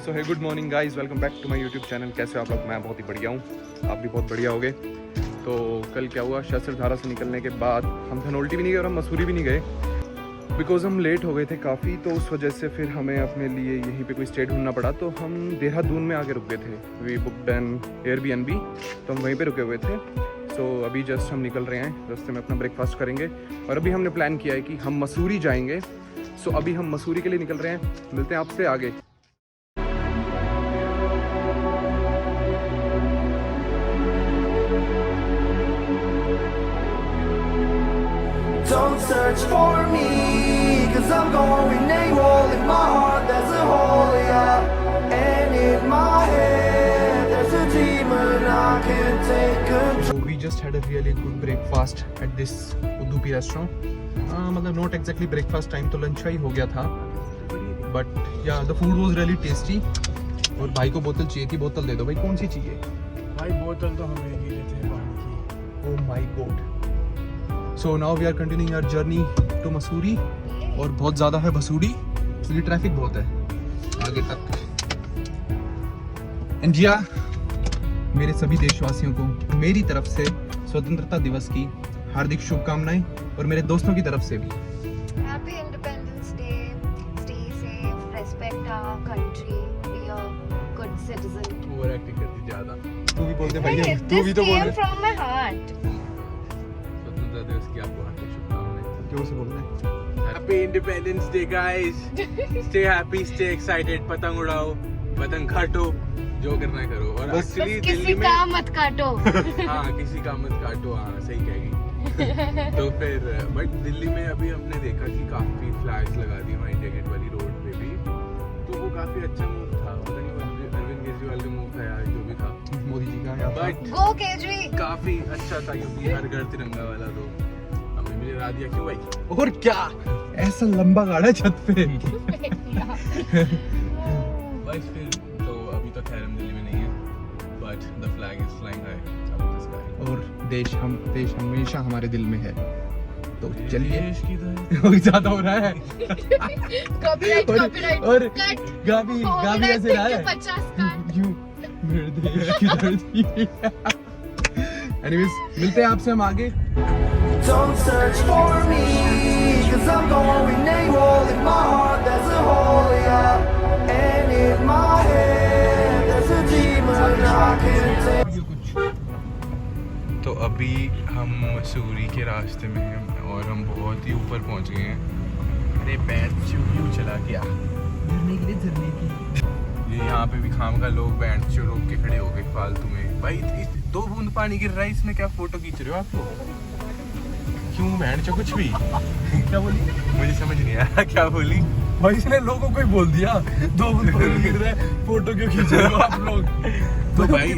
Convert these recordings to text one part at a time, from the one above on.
सो है good morning guys, welcome back to my YouTube channel. कैसे हो आप लोग? मैं बहुत ही बढ़िया हूँ, आप भी बहुत बढ़िया होगे। तो कल क्या हुआ, शस्त्रधारा से निकलने के बाद हम धनोल्टी भी नहीं गए और हम मसूरी भी नहीं गए, बिकॉज हम लेट हो गए थे काफ़ी। तो उस वजह से फिर हमें अपने लिए यहीं पे कोई स्टे ढूंढना पड़ा। तो हम देहरादून में आके रुक गए थे। वी बुक्ड एन एयरबीएनबी, तो हम वहीं पे रुके हुए थे। सो अभी जस्ट हम निकल रहे हैं, रास्ते में अपना ब्रेकफास्ट करेंगे और अभी हमने प्लान किया है कि हम मसूरी जाएंगे। सो अभी हम मसूरी के लिए निकल रहे हैं, मिलते हैं आपसे आगे। Don't search for me, 'cause I'm going AWOL. In my heart there's a hole, yeah. And in my head there's a demon I can't take control. So we just had a really good breakfast at this Udupi restaurant. मतलब not exactly breakfast time, तो lunch ही हो गया था, but yeah the food was really tasty। और भाई को बोतल चाहिए थी, बोतल दे दो भाई। कौन सी चाहिए भाई? बोतल तो हमें ही लेते हैं पानी की। Oh my god। So now we are continuing our journey to Mussoorie, और बहुत ज़्यादा है बसूरी क्योंकि ट्रैफिक बहुत है आगे तक। एंड जिया, मेरे सभी देशवासियों को मेरी तरफ से स्वतंत्रता दिवस की हार्दिक शुभकामनाएं, और मेरे दोस्तों की तरफ से भी Happy Independence Day. Stay safe. Respect our country. Be a good citizen. Over acting करती ज्यादा। तू भी बोल दे भाई, Hey, तू भी this तो बोल came they. from my heart. स्वतंत्रता दिवस की आपको हार्दिक शुभकामनाएं। जोर से बोल दे। Happy independence day guys. Stay happy, stay excited, पतंग उड़ाओ, पतंग काटो, जो करना है करो। और बस एक्चुअली बस दिल्ली किसी में का मत काटो। हाँ, किसी का मत काटो। हाँ, सही कहेगी। तो फिर बट दिल्ली में अभी हमने देखा कि काफी फ्लैग्स लगा दी वहाँ इंडिया गेट वाली रोड पे भी, तो वो काफी अच्छा मूव था। पता नहीं वो अरविंद केजरीवाल का मूव था यार, जो भी था, मोदी जी का यहाँ बट Go केजरी। काफी अच्छा था क्योंकि हर घर तिरंगा वाला। तो हमें भी लगा दिया क्यों भाई। और क्या ऐसा लंबा गाड़ा छत पे। बस फिर तो अभी तो खैर हम दिल्ली में नहीं है, but the flag is flying high up the sky. और देश हमेशा हमारे दिल में है। तो चलिए, देश की तो ज्यादा हो रहा है। Copyright, copyright. और Cut. गावी Copyright ऐसे रहा है 50 cut. यूं मेरे देश की धरती। एनीवेज, मिलते हैं आपसे हम आगे। Don't search for me, 'cause I'm going AWOL. In my heart there's a hole, yeah. And in my head there's a demon I can't take. तो अभी हम मसूरी के रास्ते में हैं और हम बहुत ही ऊपर पहुंच गए हैं। अरे बैंड क्यों चला गया झरने के लिए, झरने की। ये यहाँ पे भी खाम का लोग बैंड चो रोक के खड़े हो गए फालतू में। भाई 2 बूंद पानी गिर रहा है, इसमें क्या फोटो खींच रहे हो आप लोग? क्यों बैंड चो कुछ भी? क्या बोली? मुझे समझ नहीं आया क्या बोली भाई इसने लोगों को ही बोल दिया 2 बूंद पानी गिर रहा है, फोटो क्यों खींच रहे हो आप लोग? तो भाई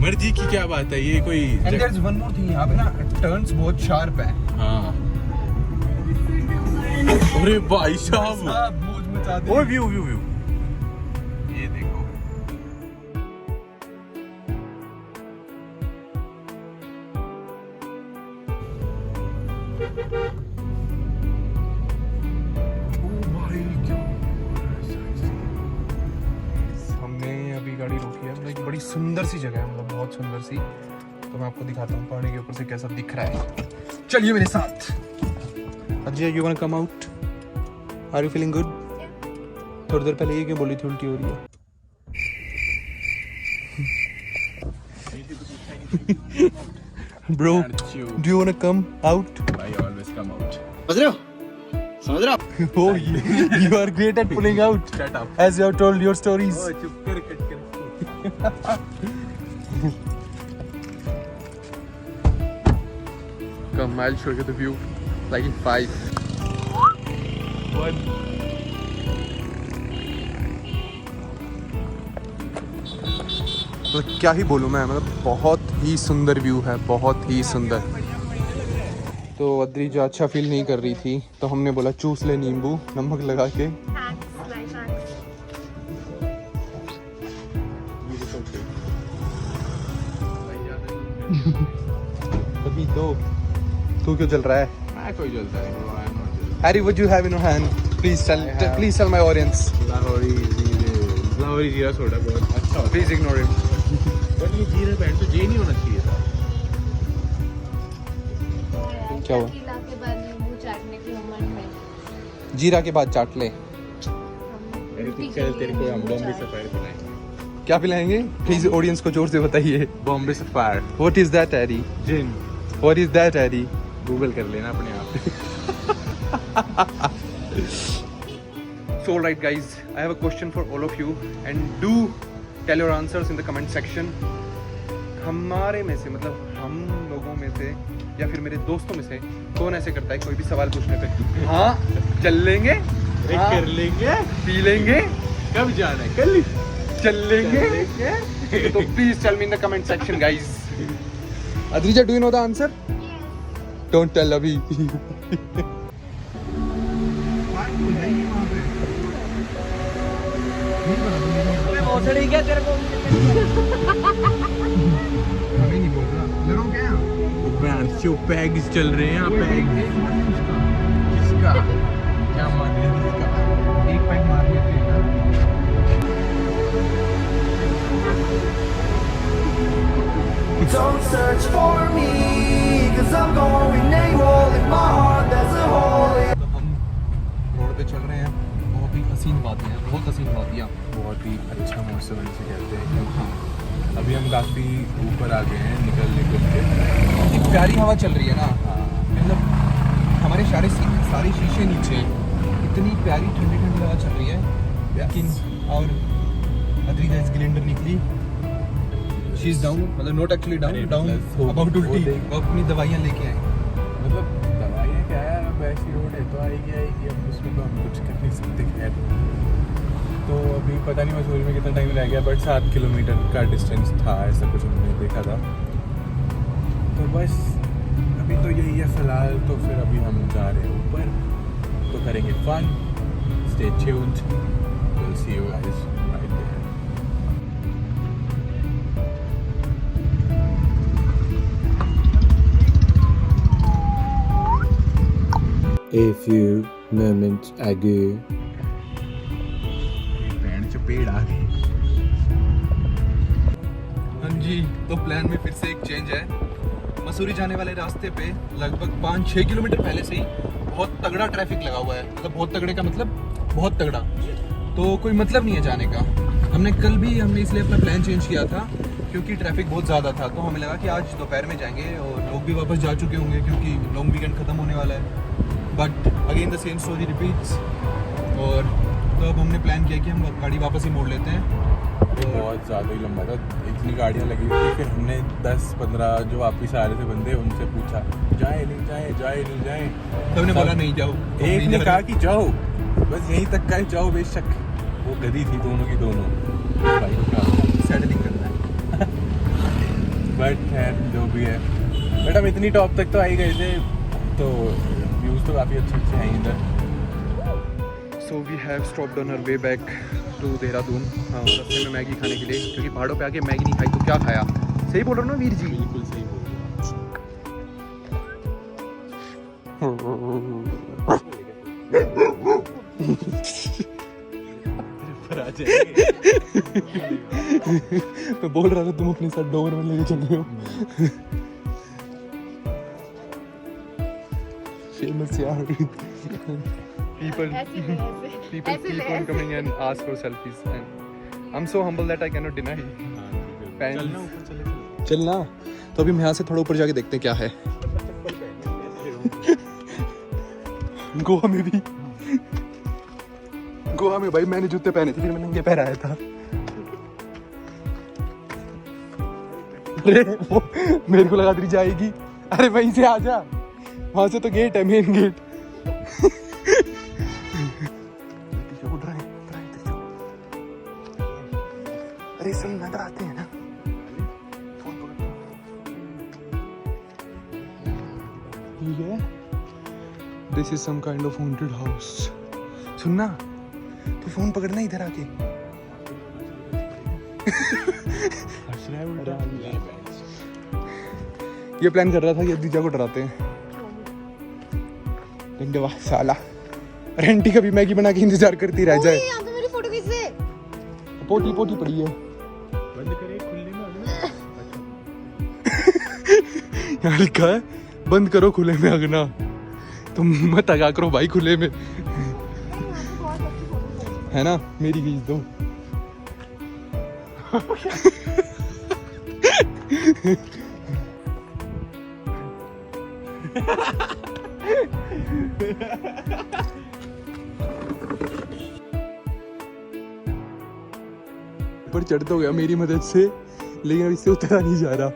मर्जी की क्या बात है, ये कोई and there is one more thing, यहाँ पे ना टर्न्स बहुत शार्प है। हाँ। अरे भाई साहब, मौज मचा दे। ओ व्यू व्यू व्यू, ये देखो। ओ भाई क्या, हमने अभी गाड़ी रोकी है, मतलब एक बड़ी सुंदर सी जगह है, मतलब बहुत सुंदर सी। तो मैं आपको दिखाता हूँ पहाड़ी के ऊपर से कैसा दिख रहा है। चलिए मेरे साथ। Ajay, you want come out? Are you feeling good? थोड़ी देर पहले ये क्यों बोली थी उल्टी हो रही है? Bro, do you want to come out? I always come out. समझ रहे हो? Oh, you are great at pulling out. Shut up. As you have told your stories. चुप कर, कट कर। Come, I'll show you the view. Like in 5, 1. मतलब क्या ही बोलूँ मैं, मतलब बहुत ही सुंदर व्यू है, बहुत ही सुंदर। तो अद्री जो अच्छा फील नहीं कर रही थी, तो हमने बोला चूस ले नींबू नमक लगा के। Thanks, life hacks. अभी तो तू क्यों चल रहा है? मैं कोई जलता नहीं bro, I am not Harry, what do you have in your hand? Please tell my audience. jealous. Sorry जीरा सोडा बहुत अच्छा होता प्लीज इग्नोर इट। है बट ये जीरा पैंट तो जे नहीं होना चाहिए था। क्या हुआ? खिला के बाद नींबू चाटने की उम्र में जीरा के बाद चाट ले। चल तेरे को हम बॉम्बे सफायर पिलाएंगे। क्या पिलाएंगे? प्लीज ऑडियंस को जोर से बताइए। Bombay Sapphire what is that एरी? जिन व्हाट इज दैट एरी? गूगल कर लेना अपने आप। So alright guys, I have a question for all of you and do tell your answers in the comment section. हमारे में से मतलब हम लोगों में से या फिर मेरे दोस्तों में से कौन ऐसे करता है कोई भी सवाल पूछने पे हाँ चल लेंगे, हाँ, कर लेंगे, पी लेंगे, कब जाना है कल चल लेंगे? तो please tell me in the comment section guys. Adrija, do you know the answer? Don't tell अभी। क्या तेरे को हमें नहीं बोल रहा लड़ो क्या? पैग्स चल रहे हैं यहाँ पैग्स। किसका क्या मान लिया किसका? एक पैक मार लेते हैं ना। Don't search for me, 'cause I'm going AWOL. In my heart there's a hole. तो हम रोड पे चल रहे हैं, बहुत ही हसीन वादियाँ हैं, बहुत हसीन वादियाँ। बहुत ही अच्छा मौसम इसे कहते हैं क्योंकि अभी हम काफ़ी ऊपर आ गए हैं निकल के। इतनी प्यारी हवा चल रही है ना, हाँ मतलब हमारे सारे शीशे नीचे, इतनी प्यारी ठंडी ठंडी हवा चल रही है। लेकिन और अद्रिजा इस ग्लिंडर निकली, शी इज डाउन, मतलब not actually down, down about वो उल्टी। देख। वो अपनी दवाइयाँ लेके आए। मतलब दवाइयाँ क्या है, अब ऐसी रोड है तो आएगी अब उसमें तो हम कुछ कर नहीं सकते। खैर तो अभी पता नहीं मसूरी में कितना टाइम लग गया बट 7 किलोमीटर का डिस्टेंस था, ऐसा कुछ हमने देखा था। तो बस अभी तो यही है फ़िलहाल। तो फिर अभी हम जा रहे हैं ऊपर, तो करेंगे fun. Stay tuned, will see you guys right there. A few moments ago. बैंड चपेड़ आ गई। हाँ जी, तो प्लान में फिर से एक चेंज है। मसूरी जाने वाले रास्ते पे लगभग 5-6 किलोमीटर पहले से ही बहुत तगड़ा ट्रैफिक लगा हुआ है। मतलब बहुत तगड़े का मतलब बहुत तगड़ा, तो कोई मतलब नहीं है जाने का। हमने इसलिए अपना प्लान चेंज किया था क्योंकि ट्रैफिक बहुत ज़्यादा था। तो हमें लगा कि आज दोपहर में जाएंगे और लोग भी वापस जा चुके होंगे क्योंकि लॉन्ग वीकेंड ख़त्म होने वाला है। But again the same story repeats. और तो अब हमने प्लान किया कि हम गाड़ी वापस ही मोड़ लेते हैं। बहुत ज़्यादा ही लंबा था, इतनी गाड़ियाँ लगी हुई थी। फिर हमने 10-15 जो वापिस आ रहे थे बंदे, उनसे पूछा जाए नहीं जाए। सबने बोला नहीं जाओ। एक ने कहा कि जाओ, बस यहीं तक का ही जाओ बेशक। वो गधी थी दोनों की दोनों, भाई का सेटलिंग करना है। बट खैर जो भी है। बट हम इतनी टॉप तक तो आ ही गए थे, तो व्यूज़ तो काफ़ी अच्छे हैं इधर। So we have stopped on our way back to Dehradun. हाँ, रास्ते में मैगी खाने के लिए, क्योंकि पहाड़ों पे आके मैगी नहीं खाई तो क्या खाया। सही बोल रहा हूँ ना वीर जी? बिल्कुल सही बोल मैं बोल रहा था तुम अपने साथ डोबरमैन लेके चल रहे हो। फेमस यार। People keep on coming and ask for selfies and I'm so humble that I cannot deny. Fans. चलना ऊपर चले चलना। तो अभी हम यहाँ से थोड़ा ऊपर जाके देखते हैं क्या है। गोवा में भाई मैंने जूते पहने थे, फिर मैं नंगे पैर आया था। अरे वो मेरे को लगा जाएगी। अरे वहीं से आ जा, वहां से तो गेट है, मेन गेट। अरे सब नजर आते हैं ना। ये this is some kind of haunted house. सुनना, तो फोन पकड़ना इधर आके। ये प्लान कर रहा था कि दीजा को डराते हैं। लेकिन वाह साला, रेंटी कभी मैगी बना के इंतजार करती रह जाए। यहाँ पे मेरी फोटो खींच दे। पोटी पोटी पड़ी है। बंद करे खुले में अगना। यहाँ लिखा है बंद करो खुले में अगना। तुम मत आगा करो भाई खुले में, है ना। मेरी खींच दो। पर चढ़ तो गया मेरी मदद से, लेकिन अब इससे उतरा नहीं जा रहा,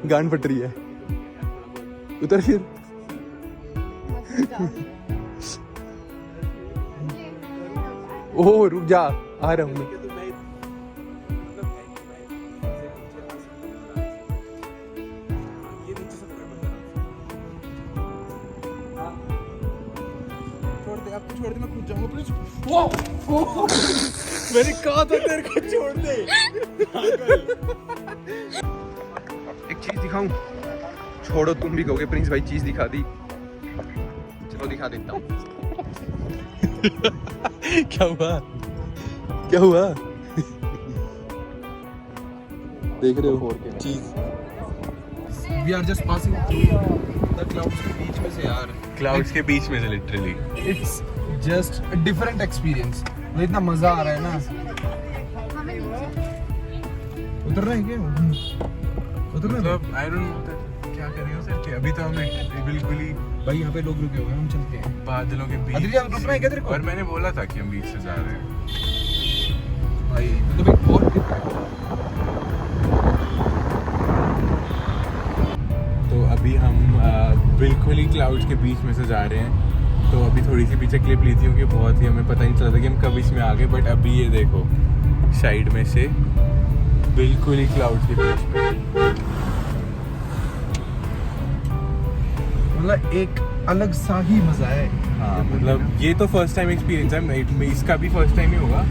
गांड फट रही है। उतर फिर। ओह रुक जा, आ रहा हूँ मैं। छोड़ दे, अब तो छोड़ दे, मैं खुद जाऊंगा प्लीज। मैंने कहा था तेरे को छोड़ दे। एक चीज दिखाऊं? छोड़ो, तुम भी कहोगे प्रिंस भाई चीज दिखा दी। चलो दिखा देता हूँ। क्या हुआ? क्या हुआ? देख रहे हो चीज? We are just passing through the clouds के बीच में से यार। क्लाउड्स के बीच में से literally. It's just a different experience। मुझे इतना मजा आ रहा है ना। उतरना है क्या? उतरना है? मतलब आई डोंट नो क्या कर रहे हो सर कि अभी तो हमें बिल्कुल ही भाई यहाँ पे लोग रुके हुए हैं, हम चलते हैं। बादलों के बीच। अदिति, अब रुकना है क्या तेरे को? और मैंने बोला था कि हम बीच से जा रहे हैं। भाई मतलब एक और तो अभी हम बिल्कुल ही क्लाउड्स के बीच में से जा रहे हैं। तो अभी थोड़ी सी पीछे क्लिप ली थी क्योंकि बहुत ही हमें पता नहीं चला था कि हम कब इसमें आ गए। बट अभी ये देखो साइड में से बिल्कुल ही क्लाउड्स के बीच में, मतलब एक अलग सा ही मजा है। हाँ मतलब ये तो फर्स्ट टाइम एक्सपीरियंस है। इसका भी फर्स्ट टाइम ही होगा।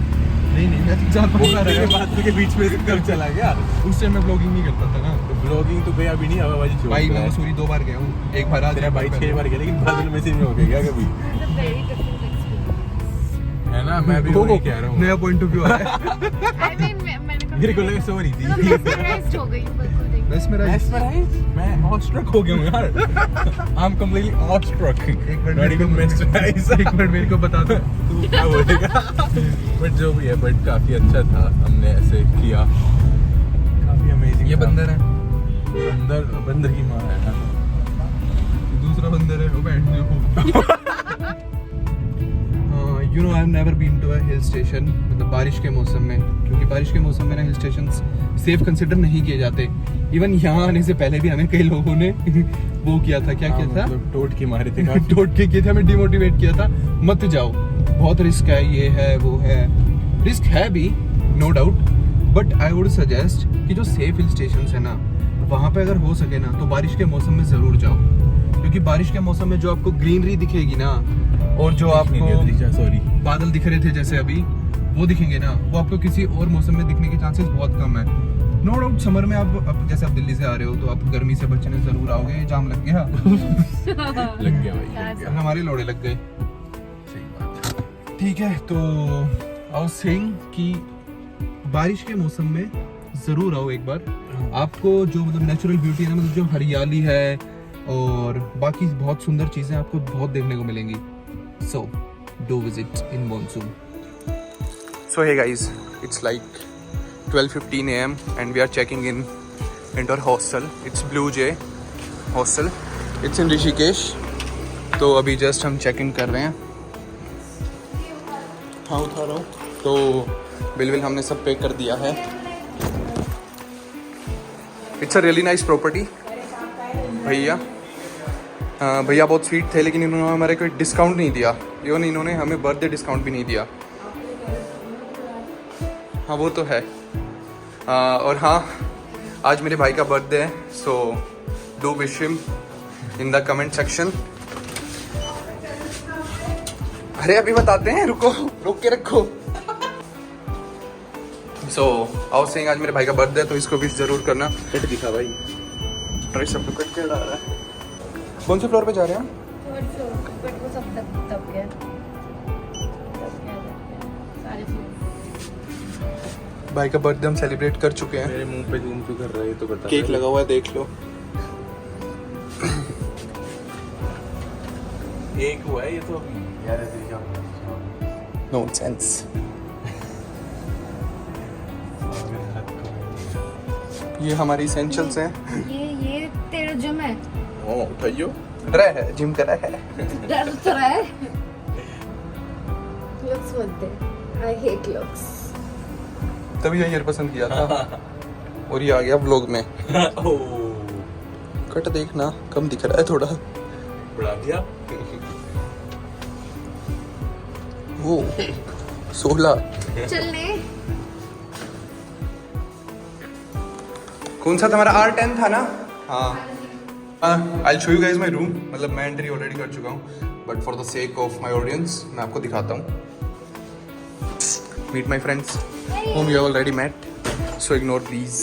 नहीं मैं 3-4 बार आ रहा है। बादल के बीच में कब चला गया? उस टाइम मैं ब्लॉगिंग नहीं करता था ना। तो ब्लॉगिंग तो भाई अभी नहीं, हवाबाजी छोड़ भाई रहा मैं है। मसूरी 2 बार गया हूँ, एक बार आज तेरा भाई 6 बार गया, लेकिन बादल में से नहीं हो गया क्या कभी? है ना, मैं भी वही कह रहा हूँ। नया पॉइंट ऑफ व्यू आ रहा है। मेरे को लगा सॉरी थी। mesmerized हो गई बिल्कुल देख। Mesmerized? मैं awestruck हो गया हूँ यार। I'm completely awestruck. एक मिनट Not even mesmerized. एक मिनट मेरे को बता दो। तू क्या बोलेगा? बट जो भी है, बट काफी अच्छा था, हमने ऐसे किया, काफी अमेजिंग। ये बंदर है, बंदर की माँ है ना। दूसरा बंदर है वो बैठ you know I have never been to a hill station, मतलब बारिश के मौसम में, क्योंकि बारिश के मौसम में ना हिल स्टेशन सेफ कंसिडर नहीं किए जाते। इवन यहाँ आने से पहले भी हमें कई लोगों ने वो किया था, क्या किया था? मतलब टोट के मारे थे। टोट के किए थे, हमें डिमोटिवेट किया था, मत जाओ, बहुत रिस्क है, ये है वो है। रिस्क है भी, no doubt, but I would suggest कि जो सेफ हिल स्टेशन है ना, वहाँ पे अगर हो सके ना तो बारिश के मौसम में ज़रूर जाओ, क्योंकि बारिश के मौसम में जो आपको ग्रीनरी दिखेगी ना, और जो आपको सॉरी बादल दिख रहे थे जैसे अभी, वो दिखेंगे ना, वो आपको किसी और मौसम में दिखने के चांसेस बहुत कम है। नो डाउट समर में आप जैसे आप दिल्ली से आ रहे हो तो आप गर्मी से बचने जरूर आओगे। जाम लग गया। लग गया भाई, लग गया। हमारे लोड़े लग गए। सही बात। ठीक है, तो आई वाज सेइंग कि बारिश के मौसम में जरूर आओ एक बार। आपको जो मतलब नेचुरल ब्यूटी है ना, मतलब जो हरियाली है और बाकी बहुत सुंदर चीजें आपको बहुत देखने को मिलेंगी। So do visit in monsoon. So hey guys, it's like 12:15 AM and we are checking in into our hostel. It's Blue Jay hostel. It's in Rishikesh. तो अभी जस्ट हम चेक इन कर रहे हैं। हाँ उठा रहा हूँ। तो बिल हमने सब पे कर दिया है। It's a really nice property. भैया बहुत स्वीट थे, लेकिन इन्होंने हमारे कोई डिस्काउंट नहीं दिया। इन्होंने हमें बर्थडे डिस्काउंट भी नहीं दिया। हाँ वो तो है। और हाँ, आज मेरे भाई का बर्थडे है, so do wish him in the comment section. अरे अभी बताते हैं, रुको, रोक के रखो। सो आओ सेइंग आज मेरे भाई का बर्थडे है, तो इसको विश जरूर करना। कट दिखा भाई, ट्राई सब कट के डाल रहा है। कौन से फ्लोर पे जा रहे हैं हम? भाई का बर्थडे हम सेलिब्रेट कर चुके हैं। मेरे मुंह पे जूम क्यों कर रहा है ये तो बता। केक लगा हुआ है, देख लो। एक हुआ है ये तो यार ऐसे ही क्या नो सेंस। ये हमारी एसेंशियल्स हैं। ये तेरा जिम है। ओ उठाइयो, रहा है जिम करा है। डर तो रहा है। लुक्स मत दे, आई हेट लुक्स। तभी ये ईयर पसंद किया था और ये आ गया व्लॉग में। कट देखना कम दिख रहा है थोड़ा। बढ़ा दिया। वो 16 चलने। कौन सा तुम्हारा R10 था ना? हाँ। I'll show you guys my room। मतलब मैं एंट्री ऑलरेडी कर चुका हूँ, but for the sake of my audience मैं आपको दिखाता हूँ। Meet my friends whom you have already met, so ignore please।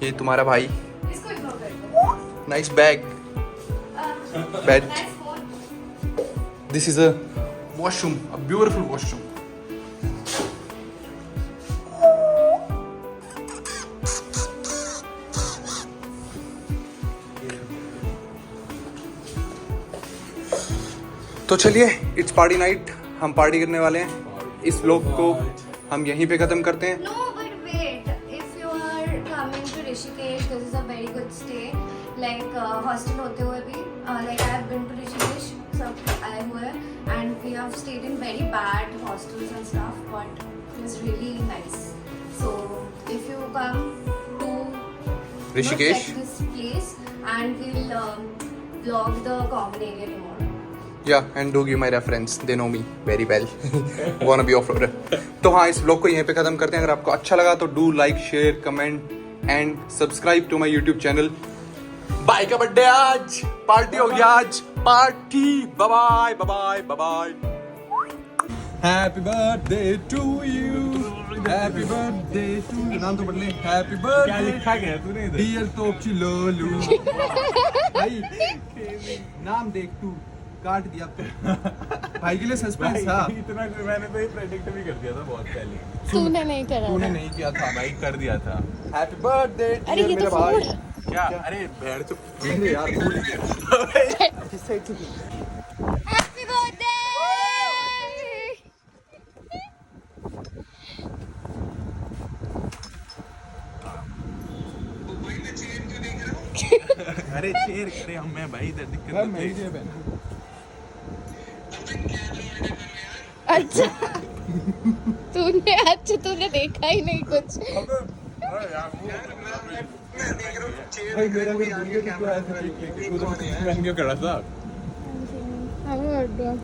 ये तुम्हारा भाई। इसको इग्नोर कर दो। Nice bag, bed. Nice phone. This is a washroom, a beautiful washroom. तो चलिए, इट्स पार्टी नाइट, हम पार्टी करने वाले हैं। इस व्लॉग को हम यहीं पे खत्म करते हैं। No, but wait. If you are coming to Rishikesh, this is a very good stay. Like hostel होते हुए भी, like I have been to Rishikesh, सब आए हुए हैं, and we have stayed in very bad hostels and stuff, but it was really nice. So if you come to Rishikesh, check this place, and we'll vlog the common area tomorrow. Yeah, and do give my reference. They know me very well. Wanna be off-roader. तो हाँ, इस vlog को यहीं पे खत्म करते हैं। अगर आपको अच्छा लगा तो do like, share, comment and subscribe to my YouTube channel. बाय का बर्थडे आज, पार्टी हो गया आज, party. Bye bye bye bye. Happy birthday to you, happy birthday to you. नाम तो पढ़ ले। Happy birthday. क्या लिखा गया तूने इधर? डियर तोपची लोलू। भाई नाम देख तू, काट दिया भाई के लिए सस्पेंस था। इतना मैंने तो ये प्रेडिक्ट भी कर दिया था बहुत पहले। तूने नहीं करा। तूने नहीं किया था। भाई कर दिया था। हैप्पी बर्थडे अरे ये तो भाई। क्या? अरे बैठ तो अरे यार भूल गया। Happy birthday! अरे चेयर करे हम मैं भाई इधर दिक्कत यार मत मेरी दे। जेब है। अच्छा तूने देखा ही नहीं कुछ। भाई मेरा भी भूल गया कि तू ऐसे देख ले कि तू तो मैं क्यों करा था? Happy birthday.